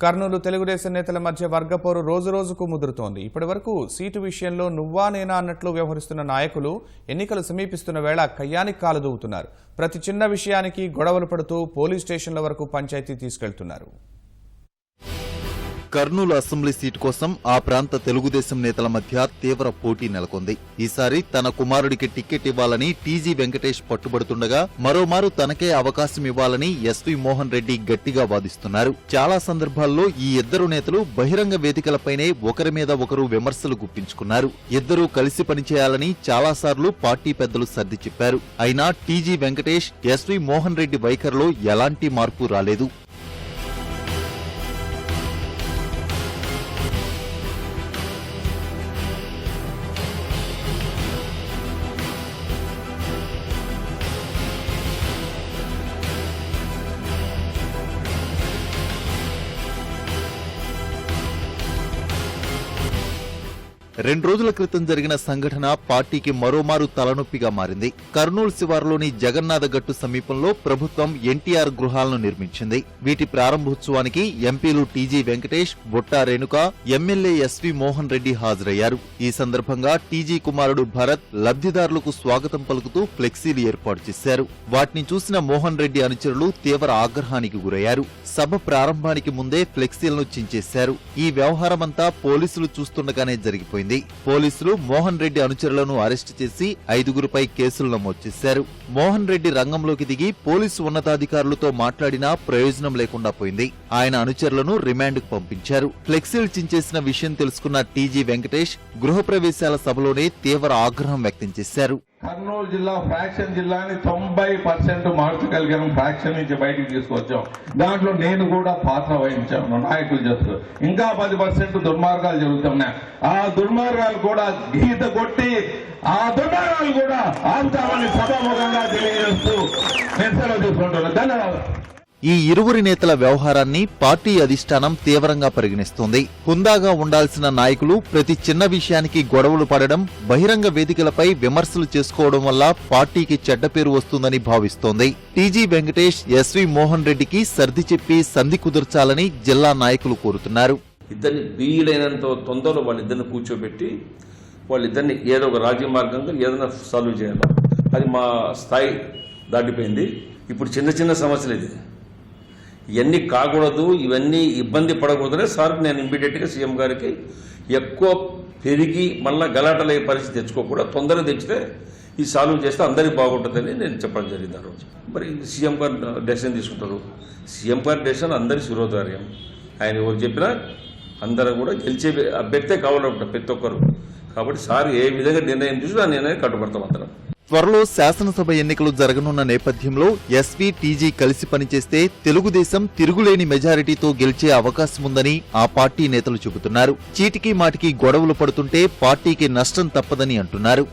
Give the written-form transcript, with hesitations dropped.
కర్నూలు తెలుగుదేశం నేతల మధ్య వర్గపోరు రోజురోజుకు ముదురుతోంది. ఇప్పటివరకు సీటు విషయంలో నువ్వా నేనా అన్నట్లు వ్యవహరిస్తున్న నాయకులు ఎన్నికలు సమీపిస్తున్న వేళ కయ్యానికి కాలు దూవుతున్నారు. ప్రతి చిన్న విషయానికి గొడవలు పడుతూ పోలీస్ స్టేషన్ల వరకు పంచాయతీ తీసుకెళ్తున్నారు. కర్నూలు అసెంబ్లీ సీటు కోసం ఆ ప్రాంత తెలుగుదేశం నేతల మధ్య తీవ్ర పోటీ నెలకొంది. ఈసారి తన కుమారుడికి టికెట్ ఇవ్వాలని టీజీ వెంకటేష్ పట్టుబడుతుండగా మరోమారు తనకే అవకాశం ఇవ్వాలని ఎస్వి మోహన్ రెడ్డి గట్టిగా వాదిస్తున్నారు. చాలా సందర్భాల్లో ఈ ఇద్దరు నేతలు బహిరంగ వేదికలపైనే ఒకరి మీద ఒకరు విమర్శలు గుప్పించుకున్నారు. ఇద్దరూ కలిసి పనిచేయాలని చాలాసార్లు పార్టీ పెద్దలు సర్ది చెప్పారు. అయినా టీజీ వెంకటేష్, ఎస్వి మోహన్ రెడ్డి వైఖరిలో ఎలాంటి మార్పు రాలేదు. రెండు రోజుల క్రితం జరిగిన సంఘటన పార్టీకి మరోమారు తలనొప్పిగా మారింది. కర్నూలు శివారులోని జగన్నాథగట్టు సమీపంలో ప్రభుత్వం ఎన్టీఆర్ గృహాలను నిర్మించింది. వీటి ప్రారంభోత్సవానికి ఎంపీలు టీజీ వెంకటేష్, బొట్టా రేణుక, ఎమ్మెల్యే ఎస్వి మోహన్ రెడ్డి హాజరయ్యారు. ఈ సందర్భంగా టీజీ కుమారుడు భరత్ లబ్ధిదారులకు స్వాగతం పలుకుతూ ఫ్లెక్సీలు ఏర్పాటు చేశారు. వాటిని చూసిన మోహన్ రెడ్డి అనుచరులు తీవ్ర ఆగ్రహానికి గురయ్యారు. సభ ప్రారంభానికి ముందే ఫ్లెక్సీలను చించేశారు. ఈ వ్యవహారమంతా పోలీసులు చూస్తుండగానే జరిగిపోయింది. పోలీసులు మోహన్ రెడ్డి అనుచరులను అరెస్టు చేసి 5గురిపై కేసులు నమోదు చేశారు. మోహన్ రెడ్డి రంగంలోకి దిగి పోలీసు ఉన్నతాధికారులతో మాట్లాడినా ప్రయోజనం లేకుండా పోయింది. ఆయన అనుచరులను రిమాండ్కు పంపించారు. ఫ్లెక్సీలు చించేసిన విషయం తెలుసుకున్న టీజీ వెంకటేష్ గృహప్రవేశాల సభలోనే తీవ్ర ఆగ్రహం వ్యక్తం చేశారు. కర్నూలు జిల్లా ఫ్రాక్షన్ జిల్లాని 90% మార్చగలిగాం. ఫ్రాక్షన్ నుంచి బయటికి తీసుకొచ్చాం. దాంట్లో నేను కూడా పాత్ర వహించాను. నాయకులు చెప్తారు ఇంకా 10% దుర్మార్గాలు జరుగుతున్నాయి. ఆ దుర్మార్గాలు కూడా గీత కొట్టి ఆ దుర్మార్గాలు కూడా ఆపుతామని సభాముఖంగా తెలియజేస్తూ నేను సెలవు తీసుకుంటున్నాను. ధన్యవాదాలు. ఈ ఇరువురి నేతల వ్యవహారాన్ని పార్టీ అధిష్టానం తీవ్రంగా పరిగణిస్తోంది. హుందాగా ఉండాల్సిన నాయకులు ప్రతి చిన్న విషయానికి గొడవలు పడడం, బహిరంగ వేదికలపై విమర్శలు చేసుకోవడం వల్ల పార్టీకి చెడ్డ పేరు వస్తుందని భావిస్తోంది. టీజీ వెంకటేష్, ఎస్వి మోహన్ రెడ్డికి సర్ది చెప్పి సంధి కుదర్చాలని జిల్లా నాయకులు కోరుతున్నారు. ఇద్దరిని వీలైనంత తొందరలో వాళ్ళిద్దరిని కూర్చోబెట్టి వాళ్ళిద్దరిని ఏదో ఒక రాజ్య మార్గంగా ఏదైనా సాల్వ్ చేయాలి. అది మా స్థాయి దాటిపోయింది. ఇప్పుడు చిన్న చిన్న సమస్యలు ఇది ఇవన్నీ కాకూడదు, ఇవన్నీ ఇబ్బంది పడకూడదనే సార్ నేను ఇమ్మీడియట్గా సీఎం గారికి ఎక్కువ పెరిగి మళ్ళీ గలాటలయ్యే పరిస్థితి తెచ్చుకోకుండా తొందరగా తెచ్చితే ఈ సాల్వ్ చేస్తే అందరికీ బాగుంటుందని నేను చెప్పడం జరిగింది. ఆ రోజు మరి సీఎం గారు డెసిషన్ తీసుకుంటారు. సీఎం గారి డెసిషన్ అందరి శిరోధార్యం. ఆయన ఎవరు చెప్పినా అందరూ కూడా గెలిచే అభ్యర్థే కావాలంటారు ప్రతి ఒక్కరు. కాబట్టి సార్ ఏ విధంగా నిర్ణయం తీసుకుని ఆ నిర్ణయం కట్టుబడతాం అందరం. త్వరలో శాసనసభ ఎన్నికలు జరగనున్న నేపథ్యంలో ఎస్వి, టీజీ కలిసి పనిచేస్తే తెలుగుదేశం తిరుగులేని మెజారిటీతో గెలిచే అవకాశముందని ఆ పార్టీ నేతలు చెబుతున్నారు. చీటికి మాటికి గొడవలు పడుతుంటే పార్టీకి నష్టం తప్పదని అంటున్నారు.